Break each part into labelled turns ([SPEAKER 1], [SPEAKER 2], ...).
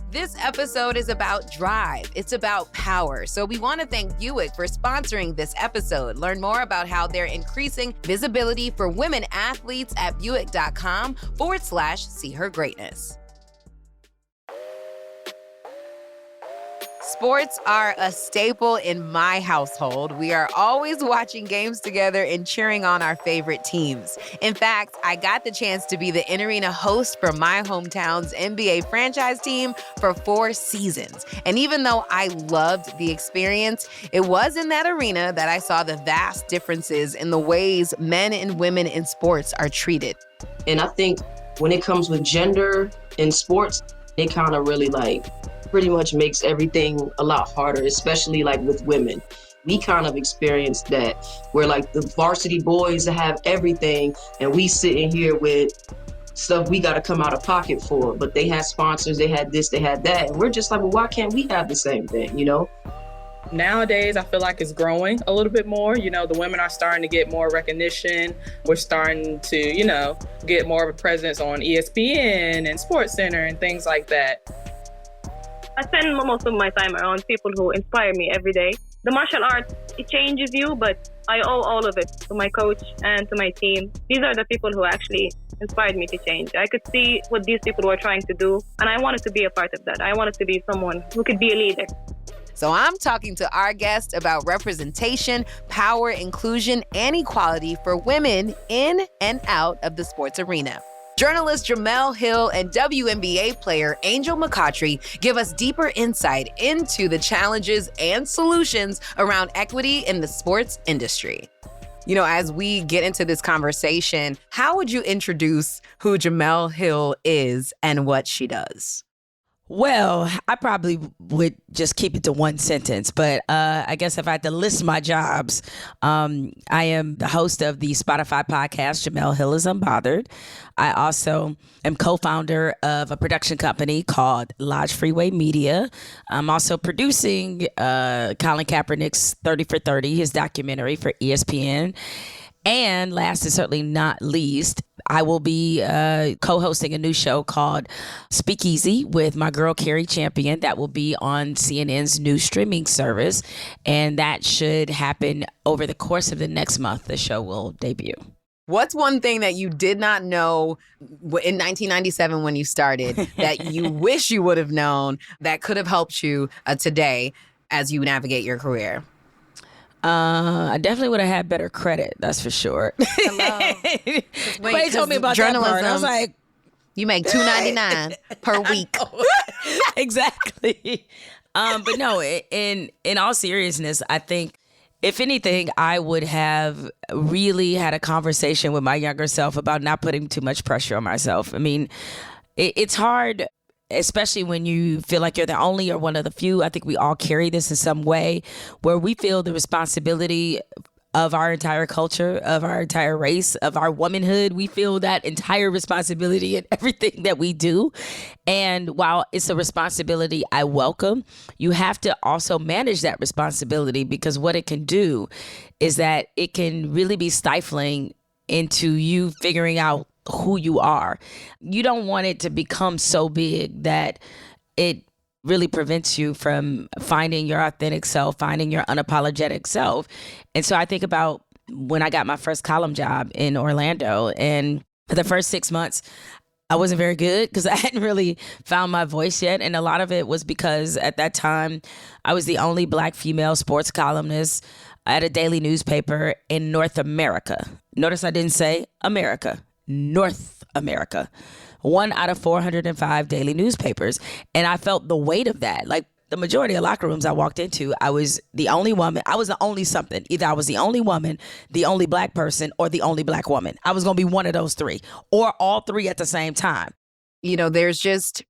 [SPEAKER 1] This episode is about drive. It's about power. So we want to thank Buick for sponsoring this episode. Learn more about how they're increasing visibility for women athletes at Buick.com/see her greatness. Sports are a staple in my household. We are always watching games together and cheering on our favorite teams. In fact, I got the chance to be the in-arena host for my hometown's NBA franchise team for 4 seasons. And even though I loved the experience, it was in that arena that I saw the vast differences in the ways men and women in sports are treated.
[SPEAKER 2] And I think when it comes with gender in sports, it kind of really pretty much makes everything a lot harder, especially with women. We kind of experienced that where the varsity boys have everything and we sitting here with stuff we got to come out of pocket for, but they had sponsors, they had this, they had that. And we're just well, why can't we have the same thing,
[SPEAKER 3] Nowadays, I feel like it's growing a little bit more. The women are starting to get more recognition. We're starting to, get more of a presence on ESPN and SportsCenter and things like that.
[SPEAKER 4] I spend most of my time around people who inspire me every day. The martial arts, it changes you, but I owe all of it to my coach and to my team. These are the people who actually inspired me to change. I could see what these people were trying to do, and I wanted to be a part of that. I wanted to be someone who could be a leader.
[SPEAKER 1] So I'm talking to our guest about representation, power, inclusion, and equality for women in and out of the sports arena. Journalist Jemele Hill and WNBA player Angel McCoughtry give us deeper insight into the challenges and solutions around equity in the sports industry. As we get into this conversation, how would you introduce who Jemele Hill is and what she does?
[SPEAKER 5] Well, I probably would just keep it to one sentence, but I guess if I had to list my jobs, I am the host of the Spotify podcast, Jemele Hill is Unbothered. I also am co-founder of a production company called Lodge Freeway Media. I'm also producing Colin Kaepernick's 30 for 30, his documentary for ESPN. And last and certainly not least, I will be co-hosting a new show called Speakeasy with my girl, Carrie Champion. That will be on CNN's new streaming service. And that should happen over the course of the next month. The show will debut.
[SPEAKER 1] What's one thing that you did not know in 1997 when you started that you wish you would have known that could have helped you today as you navigate your career?
[SPEAKER 5] I definitely would have had better credit. That's for sure.
[SPEAKER 1] Hello.
[SPEAKER 5] Wait, told me about
[SPEAKER 1] journalism,
[SPEAKER 5] that part. I was like,
[SPEAKER 1] you make $2.99 per week.
[SPEAKER 5] Exactly. But no, in all seriousness, I think if anything, I would have really had a conversation with my younger self about not putting too much pressure on myself. I mean, it's hard, especially when you feel like you're the only or one of the few. I think we all carry this in some way where we feel the responsibility of our entire culture, of our entire race, of our womanhood. We feel that entire responsibility in everything that we do. And while it's a responsibility I welcome, you have to also manage that responsibility, because what it can do is that it can really be stifling into you figuring out who you are. You don't want it to become so big that it really prevents you from finding your authentic self, finding your unapologetic self. And so I think about when I got my first column job in Orlando, and for the first 6 months, I wasn't very good because I hadn't really found my voice yet. And a lot of it was because at that time, I was the only Black female sports columnist at a daily newspaper in North America. Notice I didn't say America. North America. 1 out of 405 daily newspapers. And I felt the weight of that. Like the majority of locker rooms I walked into, I was the only woman. I was the only something. Either I was the only woman, the only Black person, or the only Black woman. I was going to be one of those three, or all three at the same time.
[SPEAKER 1] There's just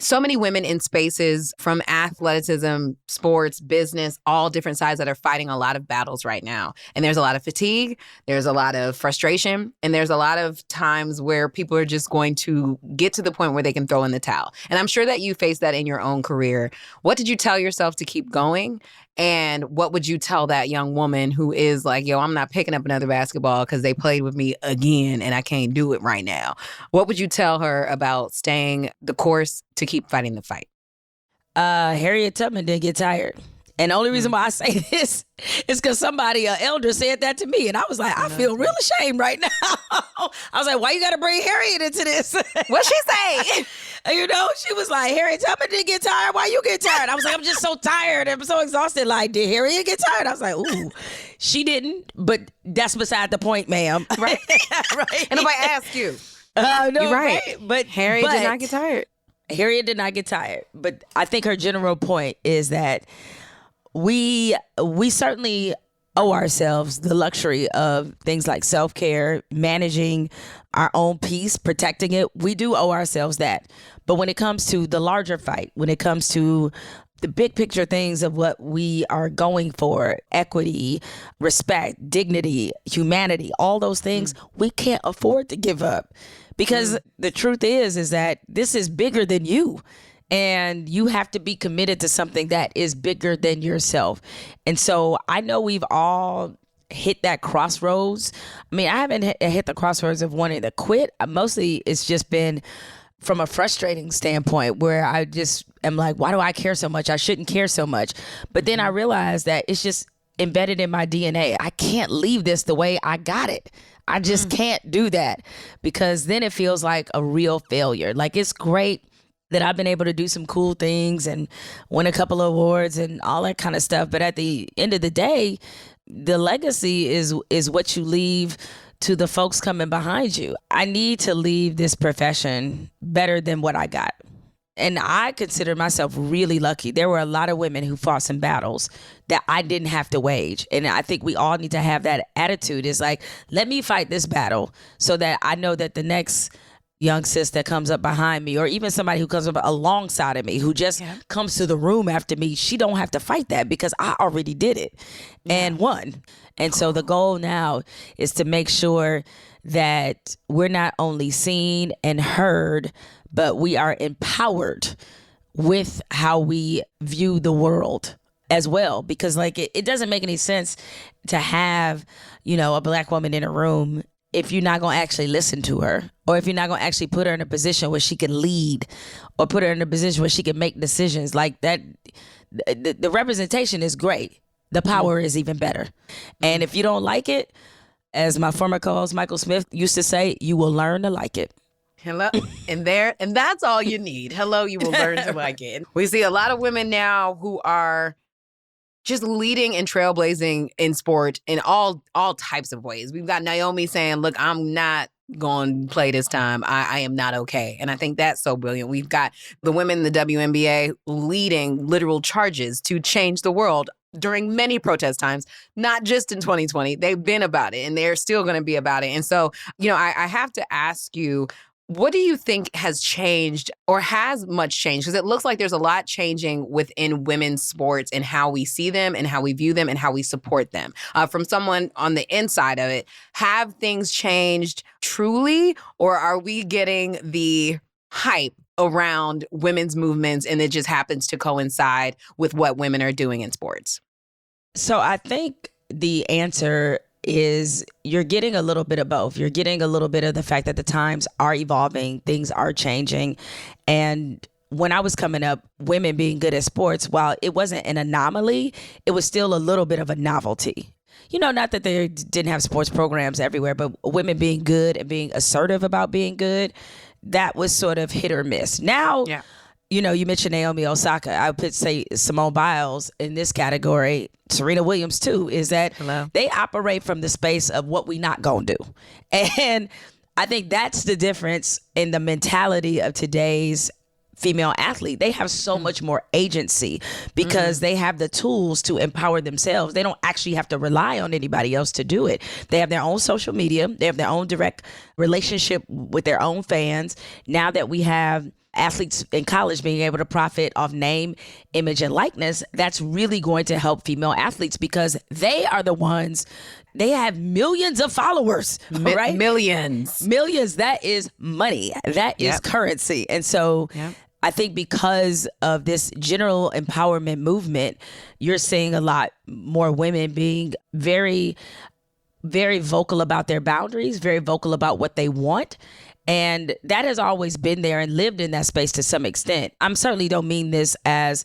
[SPEAKER 1] so many women in spaces from athleticism, sports, business, all different sides that are fighting a lot of battles right now. And there's a lot of fatigue, there's a lot of frustration, and there's a lot of times where people are just going to get to the point where they can throw in the towel. And I'm sure that you faced that in your own career. What did you tell yourself to keep going? And what would you tell that young woman who is like, yo, I'm not picking up another basketball because they played with me again and I can't do it right now? What would you tell her about staying the course to keep fighting the fight?
[SPEAKER 5] Harriet Tubman didn't get tired. And the only reason why I say this is because somebody, an elder, said that to me. And I was like, I feel real ashamed right now. I was like, why you got to bring Harriet into this?
[SPEAKER 1] What'd she say?
[SPEAKER 5] You know, she was like, Harriet Tubman didn't get tired. Why you get tired? I was like, I'm just so tired. I'm so exhausted. Like, did Harriet get tired? I was like, ooh, she didn't. But that's beside the point, ma'am.
[SPEAKER 1] Right.
[SPEAKER 5] Right.
[SPEAKER 1] And nobody asked you.
[SPEAKER 5] No,
[SPEAKER 1] You're right.
[SPEAKER 5] But
[SPEAKER 1] Harriet did not get tired.
[SPEAKER 5] Harriet did not get tired. But I think her general point is that we certainly owe ourselves the luxury of things like self-care, managing our own peace, protecting it. We do owe ourselves that. But when it comes to the larger fight, when it comes to the big picture things of what we are going for, equity, respect, dignity, humanity, all those things, we can't afford to give up. Because the truth is that this is bigger than you. And you have to be committed to something that is bigger than yourself. And so I know we've all hit that crossroads. I mean, I haven't hit the crossroads of wanting to quit. Mostly it's just been from a frustrating standpoint where I just am like, why do I care so much? I shouldn't care so much. But then I realized that it's just embedded in my DNA. I can't leave this the way I got it. I just can't do that, because then it feels like a real failure. Like, it's great that I've been able to do some cool things and win a couple of awards and all that kind of stuff. But at the end of the day, the legacy is what you leave to the folks coming behind you. I need to leave this profession better than what I got. And I consider myself really lucky. There were a lot of women who fought some battles that I didn't have to wage. And I think we all need to have that attitude. It's like, let me fight this battle so that I know that the next young sis that comes up behind me, or even somebody who comes up alongside of me, who just comes to the room after me, she don't have to fight that because I already did it and won. And so the goal now is to make sure that we're not only seen and heard, but we are empowered with how we view the world as well. Because like, it doesn't make any sense to have, you know, a Black woman in a room if you're not going to actually listen to her, or if you're not going to actually put her in a position where she can lead, or put her in a position where she can make decisions like that. The representation is great. The power is even better. And if you don't like it, as my former co-host Michael Smith used to say, you will learn to like it.
[SPEAKER 1] Hello. And that's all you need. Hello, you will learn to like it. We see a lot of women now who are just leading and trailblazing in sport in all types of ways. We've got Naomi saying, look, I'm not going to play this time. I am not okay. And I think that's so brilliant. We've got the women in the WNBA leading literal charges to change the world during many protest times, not just in 2020. They've been about it, and they're still going to be about it. And so, you know, I have to ask you, what do you think has changed, or has much changed? Because it looks like there's a lot changing within women's sports and how we see them and how we view them and how we support them. From someone on the inside of it, have things changed truly, or are we getting the hype around women's movements and it just happens to coincide with what women are doing in sports?
[SPEAKER 5] So I think the answer is you're getting a little bit of both. You're getting a little bit of the fact that the times are evolving, things are changing. And when I was coming up, women being good at sports, while it wasn't an anomaly, it was still a little bit of a novelty. You know, not that they didn't have sports programs everywhere, but women being good and being assertive about being good, that was sort of hit or miss. Now, you know, you mentioned Naomi Osaka. I would say Simone Biles in this category, Serena Williams too, is that they operate from the space of what we not gonna do. And I think that's the difference in the mentality of today's female athlete. They have so much more agency because they have the tools to empower themselves. They don't actually have to rely on anybody else to do it. They have their own social media. They have their own direct relationship with their own fans. Now that we have athletes in college being able to profit off name, image, and likeness, that's really going to help female athletes because they are the ones, they have millions of followers, right?
[SPEAKER 1] Millions.
[SPEAKER 5] That is money. That is currency. And so I think because of this general empowerment movement, you're seeing a lot more women being very, very vocal about their boundaries, very vocal about what they want. And that has always been there and lived in that space to some extent. I'm certainly don't mean this as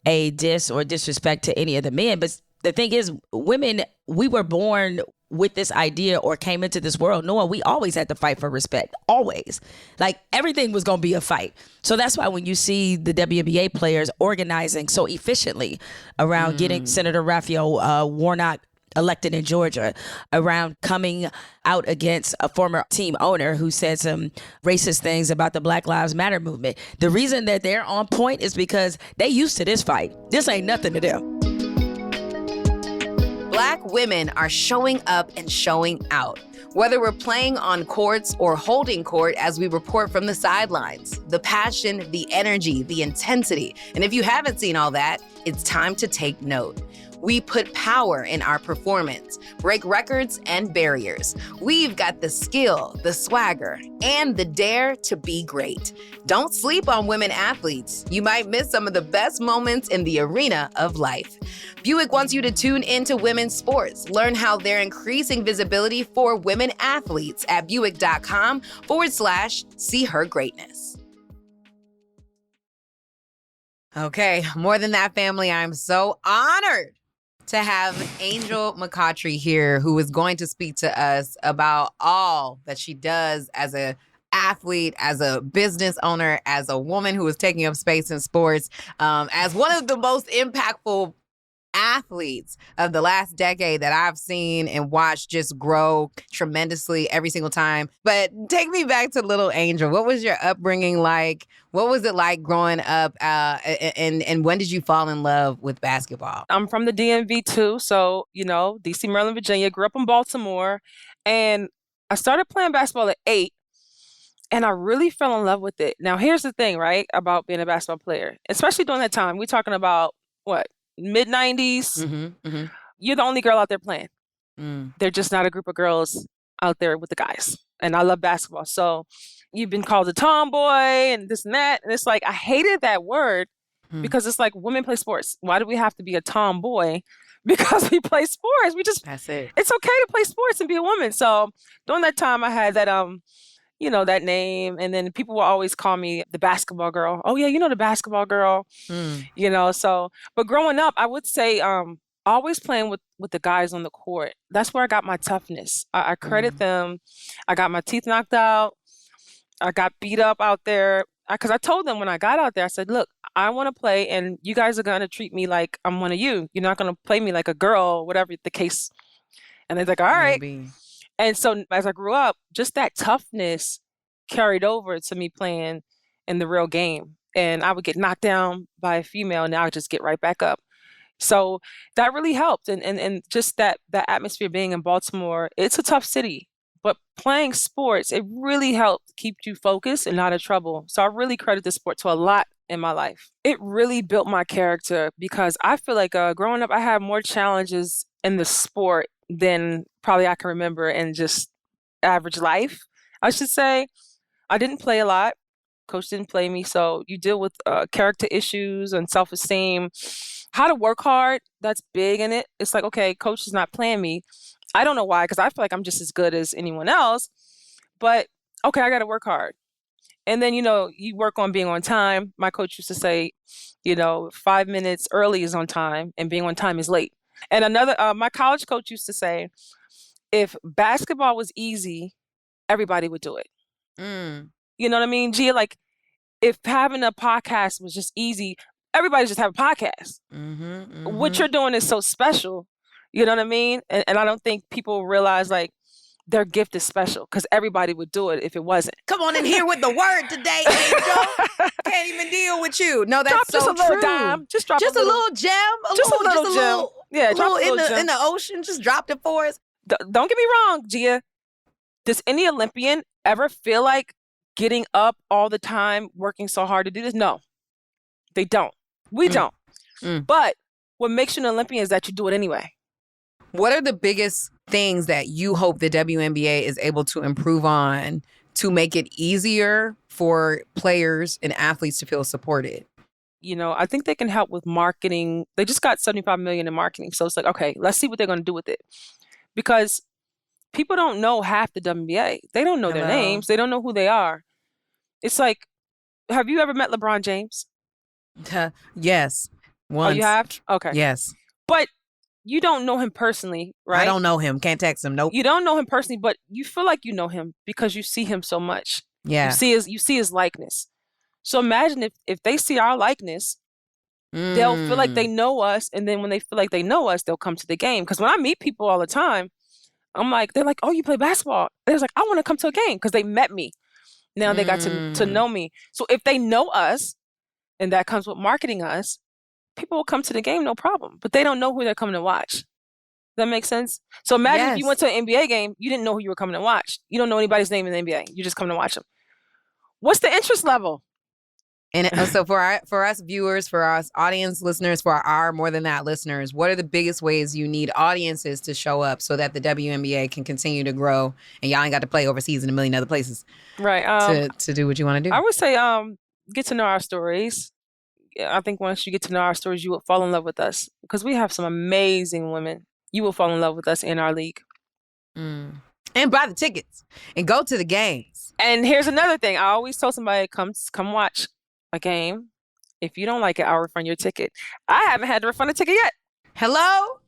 [SPEAKER 5] a diss or disrespect to any of the men, but the thing is, women, we were born with this idea or came into this world knowing we always had to fight for respect. Always. Like everything was going to be a fight. So that's why when you see the WNBA players organizing so efficiently around getting Senator Raphael Warnock elected in Georgia, around coming out against a former team owner who said some racist things about the Black Lives Matter movement. The reason that they're on point is because they used to this fight. This ain't nothing to them.
[SPEAKER 1] Black women are showing up and showing out. Whether we're playing on courts or holding court as we report from the sidelines, the passion, the energy, the intensity. And if you haven't seen all that, it's time to take note. We put power in our performance, break records and barriers. We've got the skill, the swagger, and the dare to be great. Don't sleep on women athletes. You might miss some of the best moments in the arena of life. Buick wants you to tune into women's sports. Learn how they're increasing visibility for women athletes at Buick.com/see her greatness. Okay, more than that, family, I'm so honored to have Angel McCoughtry here, who is going to speak to us about all that she does as a athlete, as a business owner, as a woman who is taking up space in sports, as one of the most impactful athletes of the last decade that I've seen and watched just grow tremendously every single time. But take me back to little Angel. What was your upbringing like? What was it like growing up? And when did you fall in love with basketball?
[SPEAKER 6] I'm from the DMV too. So, DC, Maryland, Virginia, grew up in Baltimore. And I started playing basketball at 8. And I really fell in love with it. Now, here's the thing, right, about being a basketball player, especially during that time. We're talking about, mid-90s? You're the only girl out there playing. They're just not a group of girls out there with the guys. And I love basketball. So you've been called a tomboy and this and that. And it's like, I hated that word because it's like, women play sports. Why do we have to be a tomboy? Because we play sports.
[SPEAKER 1] That's it.
[SPEAKER 6] It's okay to play sports and be a woman. So during that time, I had that, that name. And then people will always call me the basketball girl. Oh, yeah, the basketball girl. But growing up, I would say always playing with the guys on the court. That's where I got my toughness. I credit them. I got my teeth knocked out. I got beat up out there. Because I told them when I got out there, I said, look, I want to play and you guys are going to treat me like I'm one of you. You're not going to play me like a girl, whatever the case. And they're like, all right.
[SPEAKER 1] Maybe.
[SPEAKER 6] And so as I grew up, just that toughness carried over to me playing in the real game. And I would get knocked down by a female and I would just get right back up. So that really helped. And just that atmosphere being in Baltimore, it's a tough city. But playing sports, it really helped keep you focused and out of trouble. So I really credit the sport to a lot in my life. It really built my character because I feel like growing up, I had more challenges in the sport than probably I can remember in just average life, I should say. I didn't play a lot. Coach didn't play me. So you deal with character issues and self-esteem. How to work hard, that's big in it. It's like, okay, coach is not playing me. I don't know why, because I feel like I'm just as good as anyone else. But, okay, I got to work hard. And then, you work on being on time. My coach used to say, 5 minutes early is on time and being on time is late. And another, my college coach used to say, if basketball was easy, everybody would do it. You know what I mean, Gia? Like, if having a podcast was just easy, everybody just have a podcast. What you're doing is so special. You know what I mean? And I don't think people realize, like, their gift is special because everybody would do it if it wasn't.
[SPEAKER 1] Come on in here with the word today, Angel. Can't even deal with you. No, that's
[SPEAKER 6] drop
[SPEAKER 1] so
[SPEAKER 6] just a little
[SPEAKER 1] true.
[SPEAKER 6] Dime. Just drop
[SPEAKER 1] just a little gem.
[SPEAKER 6] Just a little gem. Yeah, drop a little gem.
[SPEAKER 1] In the ocean. Just dropped it for us.
[SPEAKER 6] Don't get me wrong, Gia. Does any Olympian ever feel like getting up all the time, working so hard to do this? No, they don't. We don't. But what makes you an Olympian is that you do it anyway.
[SPEAKER 1] What are the biggest things that you hope the WNBA is able to improve on to make it easier for players and athletes to feel supported?
[SPEAKER 6] I think they can help with marketing. They just got $75 million in marketing. So it's like, okay, let's see what they're going to do with it. Because people don't know half the WNBA. They don't know their names. They don't know who they are. It's like, have you ever met LeBron James?
[SPEAKER 1] Yes. Once.
[SPEAKER 6] Oh, you have? Okay.
[SPEAKER 1] Yes.
[SPEAKER 6] But you don't know him personally, right?
[SPEAKER 1] I don't know him. Can't text him. Nope.
[SPEAKER 6] You don't know him personally, but you feel like you know him because you see him so much.
[SPEAKER 1] Yeah.
[SPEAKER 6] You see his likeness. So imagine if they see our likeness, they'll feel like they know us, and then when they feel like they know us, they'll come to the game. Because when I meet people all the time, they're like, "Oh, you play basketball?" They're like, "I want to come to a game," because they met me. Now they got to know me. So if they know us, and that comes with marketing us, people will come to the game, no problem. But they don't know who they're coming to watch. Does that make sense? So imagine if you went to an NBA game, you didn't know who you were coming to watch. You don't know anybody's name in the NBA. You just come to watch them. What's the interest level?
[SPEAKER 1] And so for us viewers, for us audience listeners, for our more than that listeners, what are the biggest ways you need audiences to show up so that the WNBA can continue to grow and y'all ain't got to play overseas in a million other places,
[SPEAKER 6] right?
[SPEAKER 1] To do what you want to do.
[SPEAKER 6] I would say get to know our stories. I think once you get to know our stories, you will fall in love with us because we have some amazing women. You will fall in love with us in our league.
[SPEAKER 1] And buy the tickets and go to the games.
[SPEAKER 6] And here's another thing. I always tell somebody, come watch a game. If you don't like it, I'll refund your ticket. I haven't had to refund a ticket yet.
[SPEAKER 1] Hello?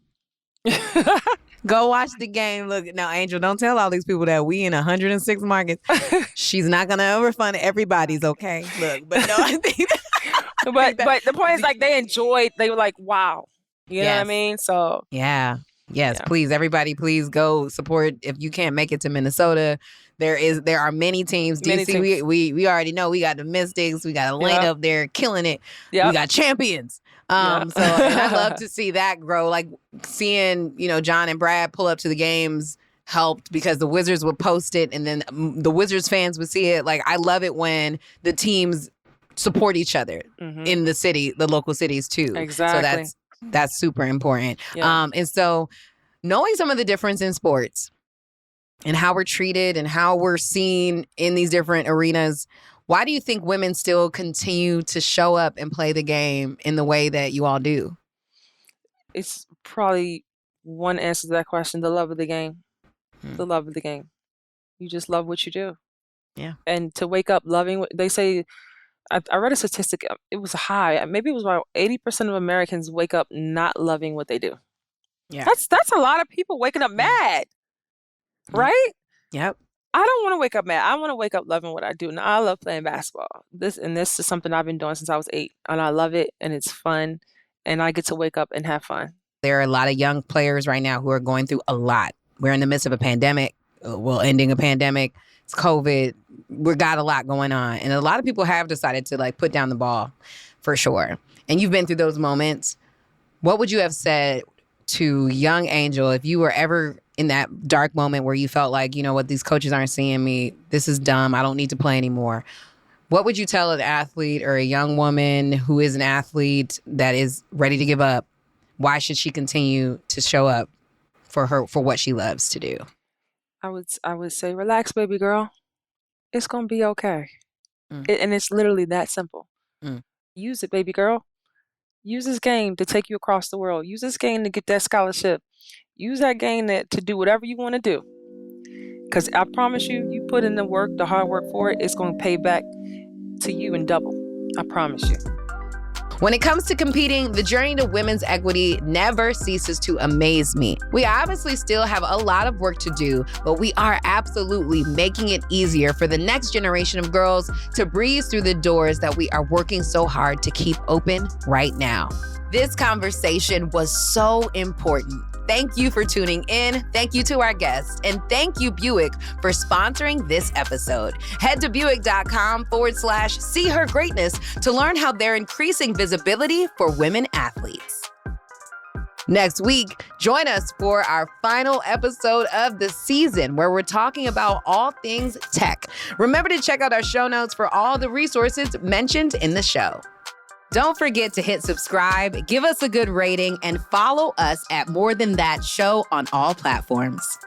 [SPEAKER 1] Go watch the game. Look, now, Angel, don't tell all these people that we in 106 markets. She's not going to refund everybody's, okay? Look, but no, I think...
[SPEAKER 6] but the point is, like, they were like, wow. You know what I mean? So...
[SPEAKER 1] Yeah. Yes, please, everybody, please go support. If you can't make it to Minnesota, there are many teams. DC, we already know we got the Mystics, we got Atlanta up there killing it. Yep. We got champions. So and I love to see that grow. Like seeing, John and Brad pull up to the games helped because the Wizards would post it and then the Wizards fans would see it. Like I love it when the teams support each other in the city, the local cities too.
[SPEAKER 6] Exactly.
[SPEAKER 1] So that's super important.
[SPEAKER 6] Yeah.
[SPEAKER 1] And so knowing some of the difference in sports and how we're treated and how we're seen in these different arenas, why do you think women still continue to show up and play the game in the way that you all do?
[SPEAKER 6] It's probably one answer to that question, the love of the game. The love of the game. You just love what you do.
[SPEAKER 1] Yeah. And
[SPEAKER 6] to wake up loving what they say. I read a statistic. It was high. Maybe it was about 80% of Americans wake up not loving what they do.
[SPEAKER 1] Yeah.
[SPEAKER 6] That's a lot of people waking up mad. Right?
[SPEAKER 1] Yep.
[SPEAKER 6] I don't want to wake up mad. I want to wake up loving what I do. Now, I love playing basketball. This is something I've been doing since I was 8. And I love it. And it's fun. And I get to wake up and have fun.
[SPEAKER 1] There are a lot of young players right now who are going through a lot. We're in the midst of a pandemic. Ending a pandemic. It's COVID. We got a lot going on. And a lot of people have decided to put down the ball for sure. And you've been through those moments. What would you have said to young Angel if you were ever in that dark moment where you felt like, what, these coaches aren't seeing me. This is dumb. I don't need to play anymore. What would you tell an athlete or a young woman who is an athlete that is ready to give up? Why should she continue to show up for what she loves to do?
[SPEAKER 6] I would say, relax, baby girl. It's going to be okay. And it's literally that simple. Use it, baby girl. Use this game to take you across the world. Use this game to get that scholarship. Use that game to do whatever you want to do. Because I promise you, you put in the work, the hard work for it, it's going to pay back to you in double. I promise you.
[SPEAKER 1] When it comes to competing, the journey to women's equity never ceases to amaze me. We obviously still have a lot of work to do, but we are absolutely making it easier for the next generation of girls to breeze through the doors that we are working so hard to keep open right now. This conversation was so important. Thank you for tuning in. Thank you to our guests. And thank you, Buick, for sponsoring this episode. Head to Buick.com/see her greatness to learn how they're increasing visibility for women athletes. Next week, join us for our final episode of the season where we're talking about all things tech. Remember to check out our show notes for all the resources mentioned in the show. Don't forget to hit subscribe, give us a good rating, and follow us at More Than That Show on all platforms.